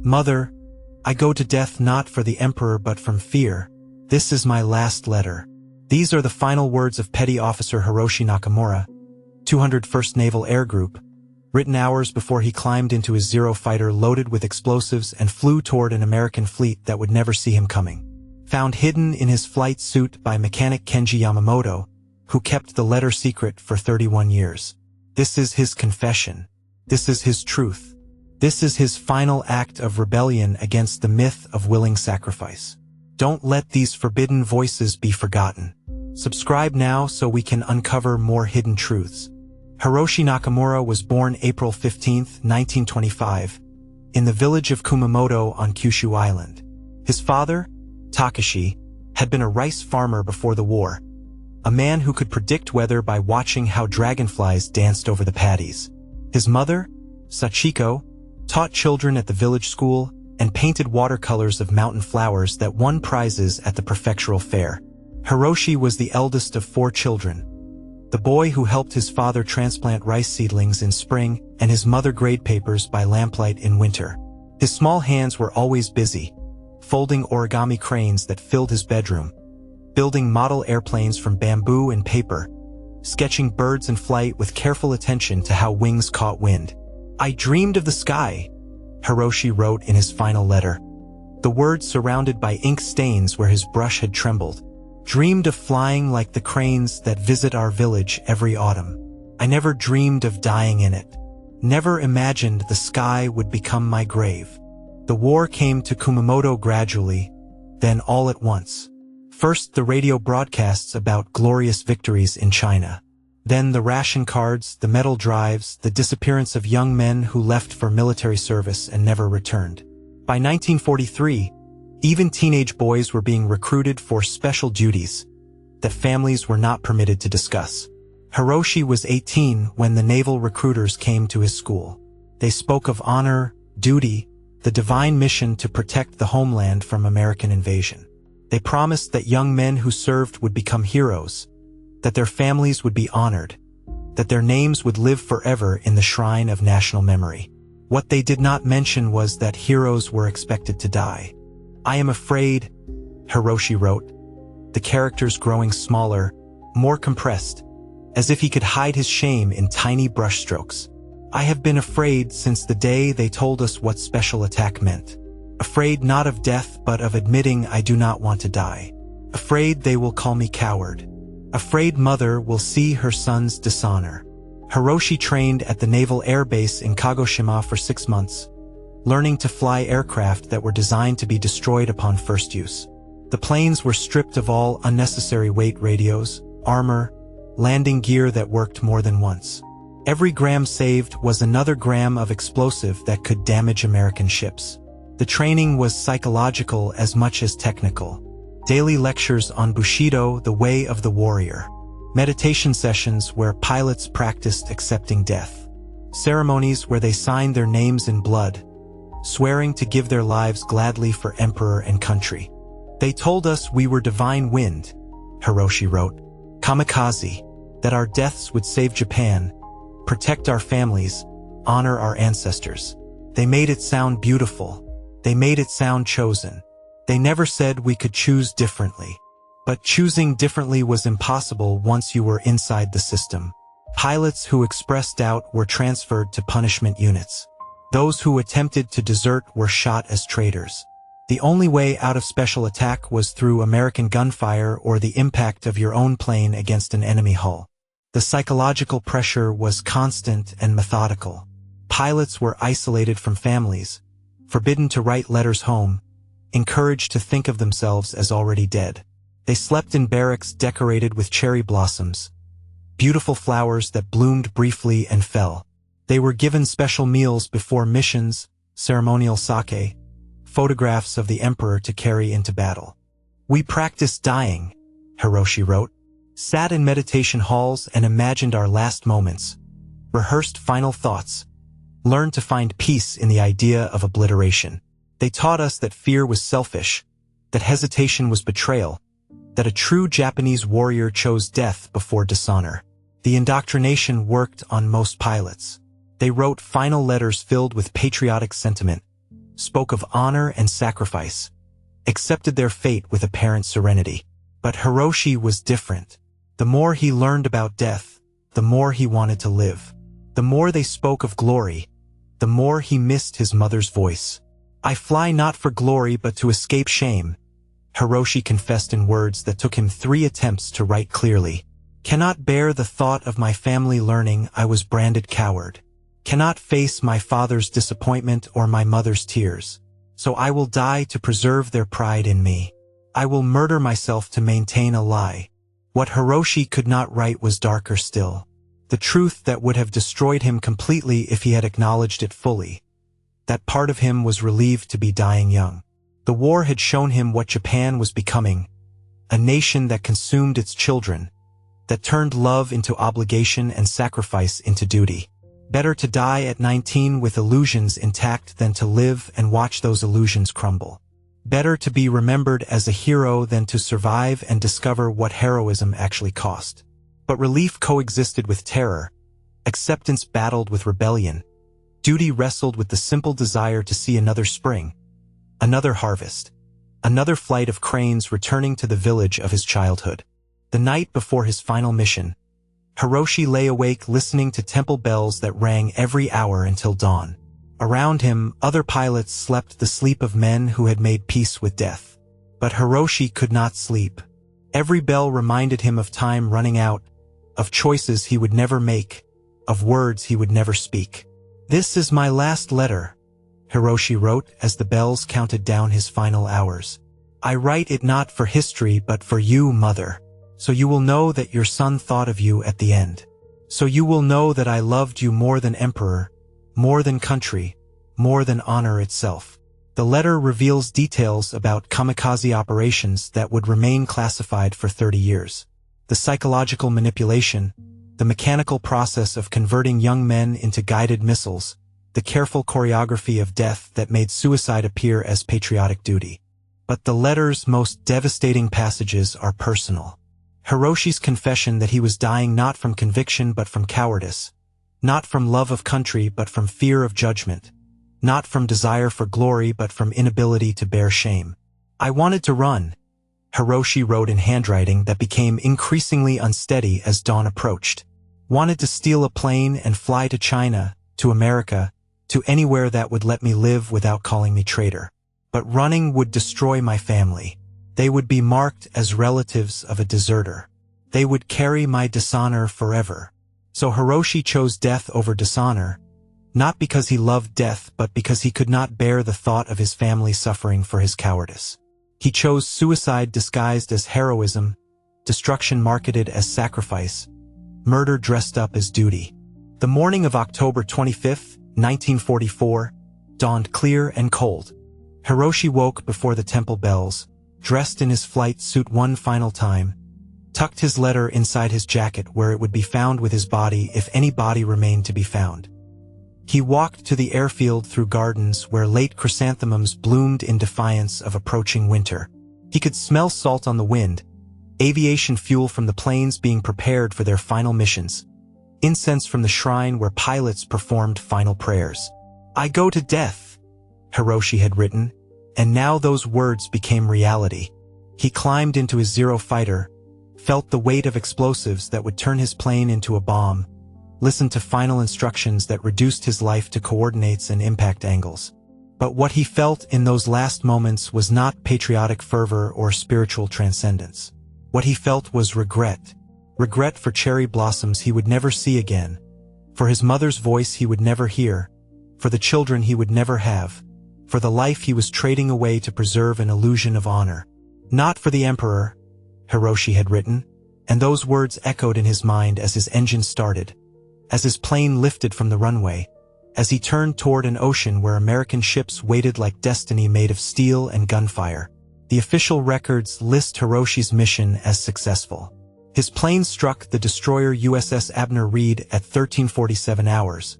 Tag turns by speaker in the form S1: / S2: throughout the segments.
S1: Mother, I go to death not for the Emperor but from fear. This is my last letter. These are the final words of Petty Officer Hiroshi Nakamura, 201st Naval Air Group, written hours before he climbed into his Zero fighter loaded with explosives and flew toward an American fleet that would never see him coming. Found hidden in his flight suit by mechanic Kenji Yamamoto, who kept the letter secret for 31 years. This is his confession. This is his truth. This is his final act of rebellion against the myth of willing sacrifice. Don't let these forbidden voices be forgotten. Subscribe now so we can uncover more hidden truths. Hiroshi Nakamura was born April 15, 1925, in the village of Kumamoto on Kyushu Island. His father, Takashi, had been a rice farmer before the war, a man who could predict weather by watching how dragonflies danced over the paddies. His mother, Sachiko, taught children at the village school and painted watercolors of mountain flowers that won prizes at the prefectural fair. Hiroshi was the eldest of 4 children, the boy who helped his father transplant rice seedlings in spring and his mother grade papers by lamplight in winter. His small hands were always busy, folding origami cranes that filled his bedroom, building model airplanes from bamboo and paper, sketching birds in flight with careful attention to how wings caught wind. I dreamed of the sky, Hiroshi wrote in his final letter, the words surrounded by ink stains where his brush had trembled. Dreamed of flying like the cranes that visit our village every autumn. I never dreamed of dying in it. Never imagined the sky would become my grave. The war came to Kumamoto gradually, then all at once. First the radio broadcasts about glorious victories in China. Then the ration cards, the metal drives, the disappearance of young men who left for military service and never returned. By 1943, even teenage boys were being recruited for special duties that families were not permitted to discuss. Hiroshi was 18 when the naval recruiters came to his school. They spoke of honor, duty, the divine mission to protect the homeland from American invasion. They promised that young men who served would become heroes, that their families would be honored, that their names would live forever in the shrine of national memory. What they did not mention was that heroes were expected to die. I am afraid, Hiroshi wrote, the characters growing smaller, more compressed, as if he could hide his shame in tiny brushstrokes. I have been afraid since the day they told us what special attack meant. Afraid not of death but of admitting I do not want to die. Afraid they will call me coward. Afraid mother will see her son's dishonor. Hiroshi trained at the Naval Air Base in Kagoshima for 6 months, learning to fly aircraft that were designed to be destroyed upon first use. The planes were stripped of all unnecessary weight radios, armor, landing gear that worked more than once. Every gram saved was another gram of explosive that could damage American ships. The training was psychological as much as technical. Daily lectures on Bushido, the way of the warrior. Meditation sessions where pilots practiced accepting death. Ceremonies where they signed their names in blood, swearing to give their lives gladly for emperor and country. They told us we were divine wind, Hiroshi wrote, Kamikaze, that our deaths would save Japan, protect our families, honor our ancestors. They made it sound beautiful. They made it sound chosen. They never said we could choose differently. But choosing differently was impossible once you were inside the system. Pilots who expressed doubt were transferred to punishment units. Those who attempted to desert were shot as traitors. The only way out of special attack was through American gunfire or the impact of your own plane against an enemy hull. The psychological pressure was constant and methodical. Pilots were isolated from families, forbidden to write letters home, encouraged to think of themselves as already dead. They slept in barracks decorated with cherry blossoms, beautiful flowers that bloomed briefly and fell. They were given special meals before missions, ceremonial sake, photographs of the emperor to carry into battle. We practiced dying, Hiroshi wrote, sat in meditation halls and imagined our last moments, rehearsed final thoughts, learned to find peace in the idea of obliteration. They taught us that fear was selfish, that hesitation was betrayal, that a true Japanese warrior chose death before dishonor. The indoctrination worked on most pilots. They wrote final letters filled with patriotic sentiment, spoke of honor and sacrifice, accepted their fate with apparent serenity. But Hiroshi was different. The more he learned about death, the more he wanted to live. The more they spoke of glory, the more he missed his mother's voice. "I fly not for glory but to escape shame," Hiroshi confessed in words that took him 3 attempts to write clearly. "Cannot bear the thought of my family learning I was branded coward. Cannot face my father's disappointment or my mother's tears. So I will die to preserve their pride in me. I will murder myself to maintain a lie." What Hiroshi could not write was darker still. The truth that would have destroyed him completely if he had acknowledged it fully. That part of him was relieved to be dying young. The war had shown him what Japan was becoming, a nation that consumed its children, that turned love into obligation and sacrifice into duty. Better to die at 19 with illusions intact than to live and watch those illusions crumble. Better to be remembered as a hero than to survive and discover what heroism actually cost. But relief coexisted with terror. Acceptance battled with rebellion. Duty wrestled with the simple desire to see another spring, another harvest, another flight of cranes returning to the village of his childhood. The night before his final mission, Hiroshi lay awake listening to temple bells that rang every hour until dawn. Around him, other pilots slept the sleep of men who had made peace with death. But Hiroshi could not sleep. Every bell reminded him of time running out, of choices he would never make, of words he would never speak. "This is my last letter," Hiroshi wrote as the bells counted down his final hours. "I write it not for history but for you, Mother. So you will know that your son thought of you at the end. So you will know that I loved you more than emperor, more than country, more than honor itself." The letter reveals details about kamikaze operations that would remain classified for 30 years. The psychological manipulation, the mechanical process of converting young men into guided missiles, the careful choreography of death that made suicide appear as patriotic duty. But the letter's most devastating passages are personal. Hiroshi's confession that he was dying not from conviction but from cowardice, not from love of country but from fear of judgment, not from desire for glory but from inability to bear shame. "I wanted to run," Hiroshi wrote in handwriting that became increasingly unsteady as dawn approached. "Wanted to steal a plane and fly to China, to America, to anywhere that would let me live without calling me traitor. But running would destroy my family. They would be marked as relatives of a deserter. They would carry my dishonor forever." So Hiroshi chose death over dishonor, not because he loved death but because he could not bear the thought of his family suffering for his cowardice. He chose suicide disguised as heroism, destruction marketed as sacrifice, murder dressed up as duty. The morning of October 25, 1944, dawned clear and cold. Hiroshi woke before the temple bells, dressed in his flight suit one final time, tucked his letter inside his jacket where it would be found with his body if any body remained to be found. He walked to the airfield through gardens where late chrysanthemums bloomed in defiance of approaching winter. He could smell salt on the wind, aviation fuel from the planes being prepared for their final missions, incense from the shrine where pilots performed final prayers. "I go to death," Hiroshi had written, and now those words became reality. He climbed into his Zero fighter, felt the weight of explosives that would turn his plane into a bomb, listened to final instructions that reduced his life to coordinates and impact angles. But what he felt in those last moments was not patriotic fervor or spiritual transcendence. What he felt was regret. Regret for cherry blossoms he would never see again, for his mother's voice he would never hear, for the children he would never have, for the life he was trading away to preserve an illusion of honor. "Not for the emperor," Hiroshi had written, and those words echoed in his mind as his engine started, as his plane lifted from the runway, as he turned toward an ocean where American ships waited like destiny made of steel and gunfire. The official records list Hiroshi's mission as successful. His plane struck the destroyer USS Abner Reed at 13:47 hours,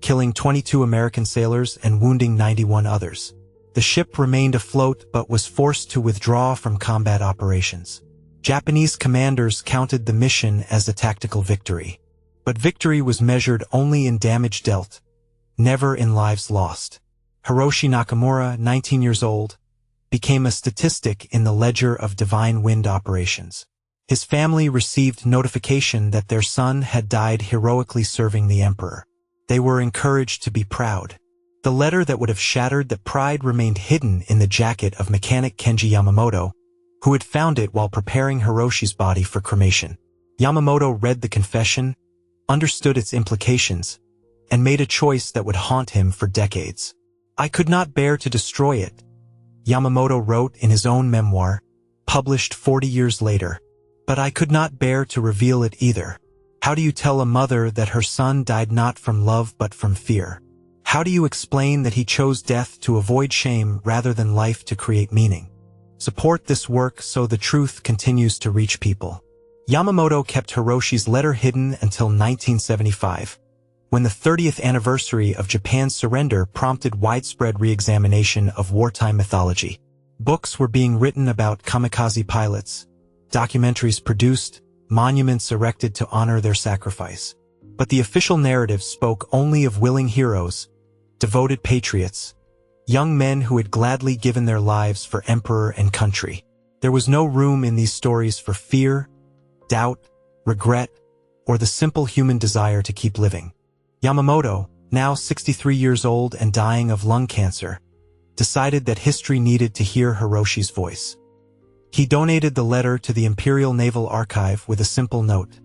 S1: killing 22 American sailors and wounding 91 others. The ship remained afloat but was forced to withdraw from combat operations. Japanese commanders counted the mission as a tactical victory. But victory was measured only in damage dealt, never in lives lost. Hiroshi Nakamura, 19 years old, became a statistic in the ledger of Divine Wind operations. His family received notification that their son had died heroically serving the emperor. They were encouraged to be proud. The letter that would have shattered that pride remained hidden in the jacket of mechanic Kenji Yamamoto, who had found it while preparing Hiroshi's body for cremation. Yamamoto read the confession, understood its implications, and made a choice that would haunt him for decades. "I could not bear to destroy it," Yamamoto wrote in his own memoir, published 40 years later. "But I could not bear to reveal it either. How do you tell a mother that her son died not from love but from fear? How do you explain that he chose death to avoid shame rather than life to create meaning? Support this work so the truth continues to reach people." Yamamoto kept Hiroshi's letter hidden until 1975, when the 30th anniversary of Japan's surrender prompted widespread re-examination of wartime mythology. Books were being written about kamikaze pilots, documentaries produced, monuments erected to honor their sacrifice. But the official narrative spoke only of willing heroes, devoted patriots, young men who had gladly given their lives for emperor and country. There was no room in these stories for fear, doubt, regret, or the simple human desire to keep living. Yamamoto, now 63 years old and dying of lung cancer, decided that history needed to hear Hiroshi's voice. He donated the letter to the Imperial Naval Archive with a simple note: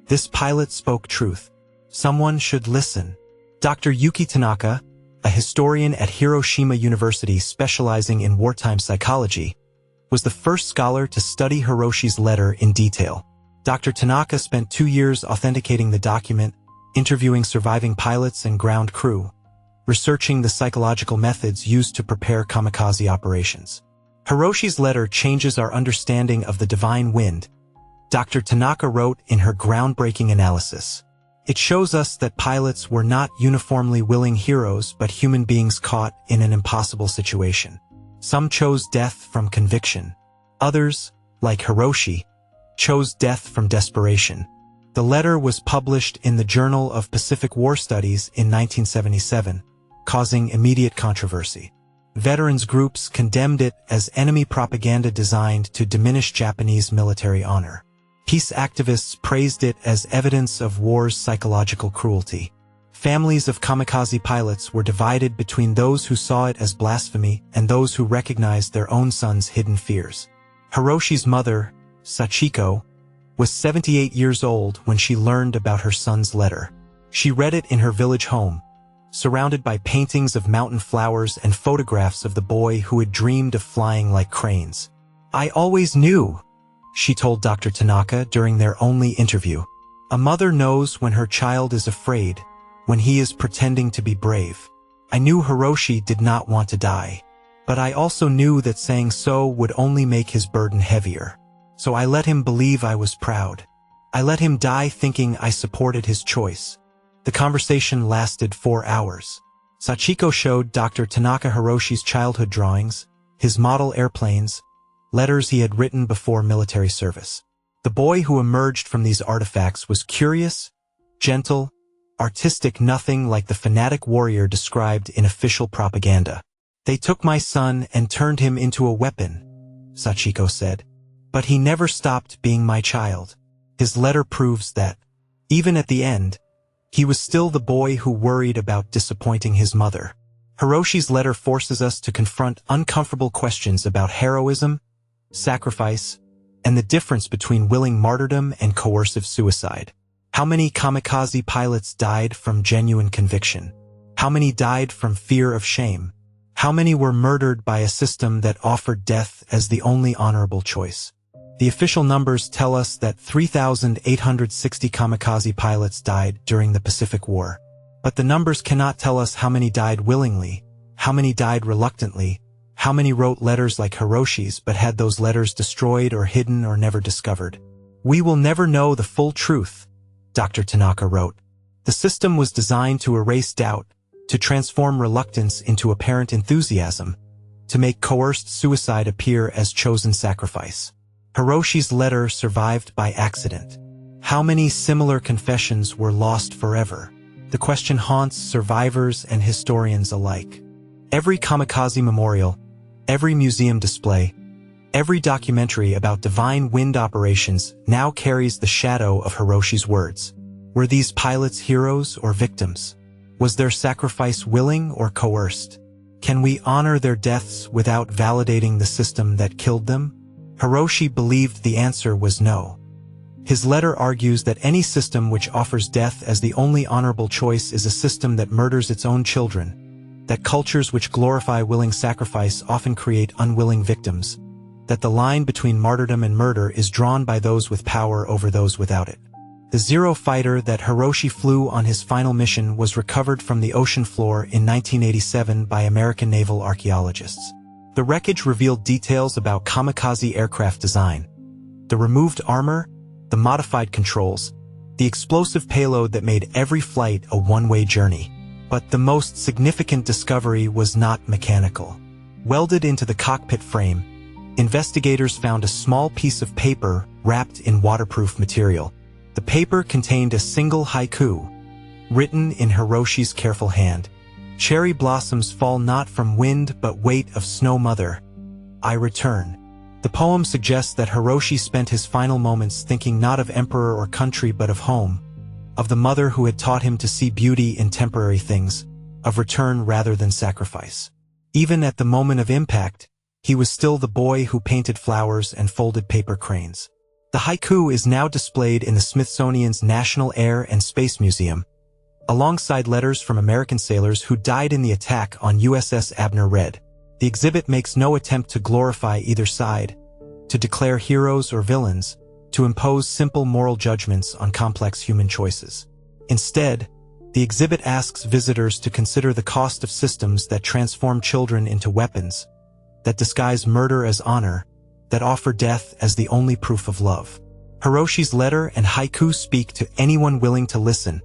S1: "This pilot spoke truth. Someone should listen." Dr. Yuki Tanaka, a historian at Hiroshima University specializing in wartime psychology, was the first scholar to study Hiroshi's letter in detail. Dr. Tanaka spent 2 years authenticating the document, interviewing surviving pilots and ground crew, researching the psychological methods used to prepare kamikaze operations. Hiroshi's letter changes our understanding of the divine wind, Dr. Tanaka wrote in her groundbreaking analysis. It shows us that pilots were not uniformly willing heroes but human beings caught in an impossible situation. Some chose death from conviction. Others, like Hiroshi, chose death from desperation. The letter was published in the Journal of Pacific War Studies in 1977, causing immediate controversy. Veterans groups condemned it as enemy propaganda designed to diminish Japanese military honor. Peace activists praised it as evidence of war's psychological cruelty. Families of kamikaze pilots were divided between those who saw it as blasphemy and those who recognized their own son's hidden fears. Hiroshi's mother, Sachiko, was 78 years old when she learned about her son's letter. She read it in her village home, surrounded by paintings of mountain flowers and photographs of the boy who had dreamed of flying like cranes. "I always knew," she told Dr. Tanaka during their only interview. "A mother knows when her child is afraid, when he is pretending to be brave. I knew Hiroshi did not want to die, but I also knew that saying so would only make his burden heavier. So I let him believe I was proud. I let him die thinking I supported his choice." The conversation lasted 4 hours. Sachiko showed Dr. Tanaka Hiroshi's childhood drawings, his model airplanes, letters he had written before military service. The boy who emerged from these artifacts was curious, gentle, artistic, nothing like the fanatic warrior described in official propaganda. "They took my son and turned him into a weapon," Sachiko said. "But he never stopped being my child." His letter proves that, even at the end, he was still the boy who worried about disappointing his mother. Hiroshi's letter forces us to confront uncomfortable questions about heroism, sacrifice, and the difference between willing martyrdom and coercive suicide. How many kamikaze pilots died from genuine conviction? How many died from fear of shame? How many were murdered by a system that offered death as the only honorable choice? The official numbers tell us that 3,860 kamikaze pilots died during the Pacific War. But the numbers cannot tell us how many died willingly, how many died reluctantly, how many wrote letters like Hiroshi's but had those letters destroyed or hidden or never discovered. "We will never know the full truth," Dr. Tanaka wrote. "The system was designed to erase doubt, to transform reluctance into apparent enthusiasm, to make coerced suicide appear as chosen sacrifice." Hiroshi's letter survived by accident. How many similar confessions were lost forever? The question haunts survivors and historians alike. Every Kamikaze memorial, every museum display, every documentary about divine wind operations now carries the shadow of Hiroshi's words. Were these pilots heroes or victims? Was their sacrifice willing or coerced? Can we honor their deaths without validating the system that killed them? Hiroshi believed the answer was no. His letter argues that any system which offers death as the only honorable choice is a system that murders its own children, that cultures which glorify willing sacrifice often create unwilling victims, that the line between martyrdom and murder is drawn by those with power over those without it. The Zero fighter that Hiroshi flew on his final mission was recovered from the ocean floor in 1987 by American naval archaeologists. The wreckage revealed details about kamikaze aircraft design, the removed armor, the modified controls, the explosive payload that made every flight a one-way journey. But the most significant discovery was not mechanical. Welded into the cockpit frame, investigators found a small piece of paper wrapped in waterproof material. The paper contained a single haiku, written in Hiroshi's careful hand. Cherry blossoms fall not from wind but weight of snow mother. I return. The poem suggests that Hiroshi spent his final moments thinking not of emperor or country but of home, of the mother who had taught him to see beauty in temporary things, of return rather than sacrifice. Even at the moment of impact, he was still the boy who painted flowers and folded paper cranes. The haiku is now displayed in the Smithsonian's National Air and Space Museum, alongside letters from American sailors who died in the attack on USS Abner Red. The exhibit makes no attempt to glorify either side, to declare heroes or villains, to impose simple moral judgments on complex human choices. Instead, the exhibit asks visitors to consider the cost of systems that transform children into weapons, that disguise murder as honor, that offer death as the only proof of love. Hiroshi's letter and haiku speak to anyone willing to listen,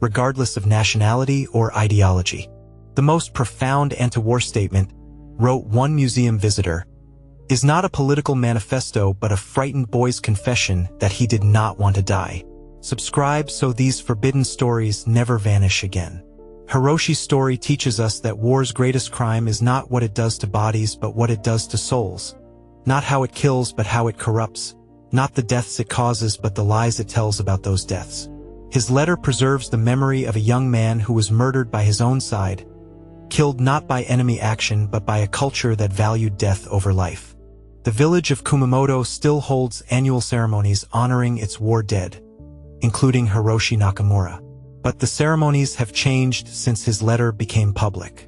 S1: regardless of nationality or ideology. The most profound anti-war statement, wrote one museum visitor, is not a political manifesto but a frightened boy's confession that he did not want to die. Subscribe so these forbidden stories never vanish again. Hiroshi's story teaches us that war's greatest crime is not what it does to bodies but what it does to souls. Not how it kills but how it corrupts. Not the deaths it causes but the lies it tells about those deaths. His letter preserves the memory of a young man who was murdered by his own side, killed not by enemy action but by a culture that valued death over life. The village of Kumamoto still holds annual ceremonies honoring its war dead, including Hiroshi Nakamura. But the ceremonies have changed since his letter became public.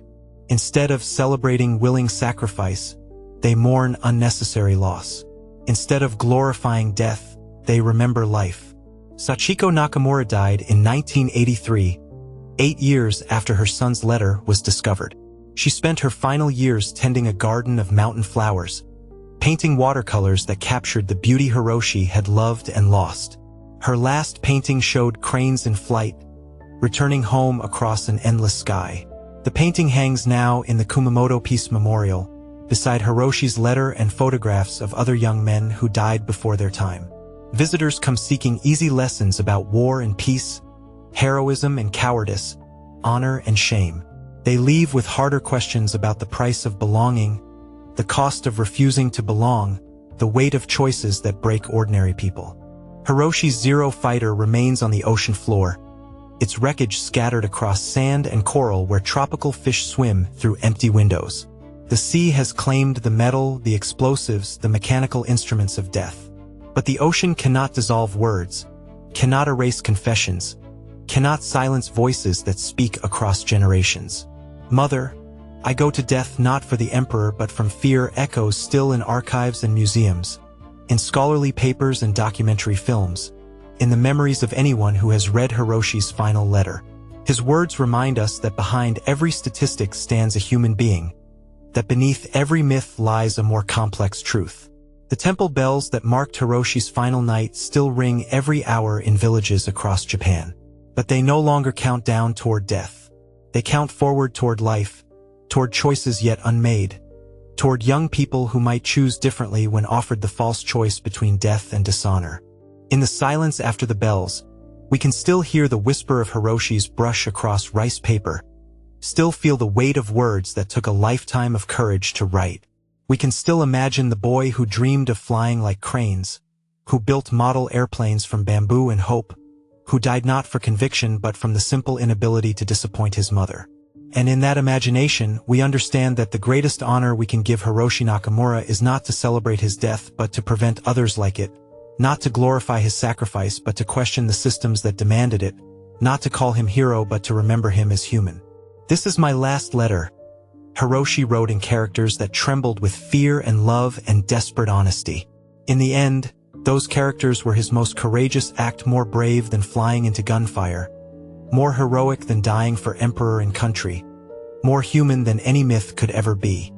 S1: Instead of celebrating willing sacrifice, they mourn unnecessary loss. Instead of glorifying death, they remember life. Sachiko Nakamura died in 1983, 8 years after her son's letter was discovered. She spent her final years tending a garden of mountain flowers, painting watercolors that captured the beauty Hiroshi had loved and lost. Her last painting showed cranes in flight, returning home across an endless sky. The painting hangs now in the Kumamoto Peace Memorial, beside Hiroshi's letter and photographs of other young men who died before their time. Visitors come seeking easy lessons about war and peace, heroism and cowardice, honor and shame. They leave with harder questions about the price of belonging, the cost of refusing to belong, the weight of choices that break ordinary people. Hiroshi's Zero fighter remains on the ocean floor, its wreckage scattered across sand and coral where tropical fish swim through empty windows. The sea has claimed the metal, the explosives, the mechanical instruments of death. But the ocean cannot dissolve words, cannot erase confessions, cannot silence voices that speak across generations. Mother, I go to death not for the emperor but from fear echoes still in archives and museums, in scholarly papers and documentary films, in the memories of anyone who has read Hiroshi's final letter. His words remind us that behind every statistic stands a human being, that beneath every myth lies a more complex truth. The temple bells that marked Hiroshi's final night still ring every hour in villages across Japan. But they no longer count down toward death. They count forward toward life, toward choices yet unmade, toward young people who might choose differently when offered the false choice between death and dishonor. In the silence after the bells, we can still hear the whisper of Hiroshi's brush across rice paper, still feel the weight of words that took a lifetime of courage to write. We can still imagine the boy who dreamed of flying like cranes, who built model airplanes from bamboo and hope, who died not for conviction but from the simple inability to disappoint his mother. And in that imagination, we understand that the greatest honor we can give Hiroshi Nakamura is not to celebrate his death but to prevent others like it, not to glorify his sacrifice but to question the systems that demanded it, not to call him hero but to remember him as human. "This is my last letter," Hiroshi wrote in characters that trembled with fear and love and desperate honesty. In the end, those characters were his most courageous act, more brave than flying into gunfire, more heroic than dying for emperor and country, more human than any myth could ever be.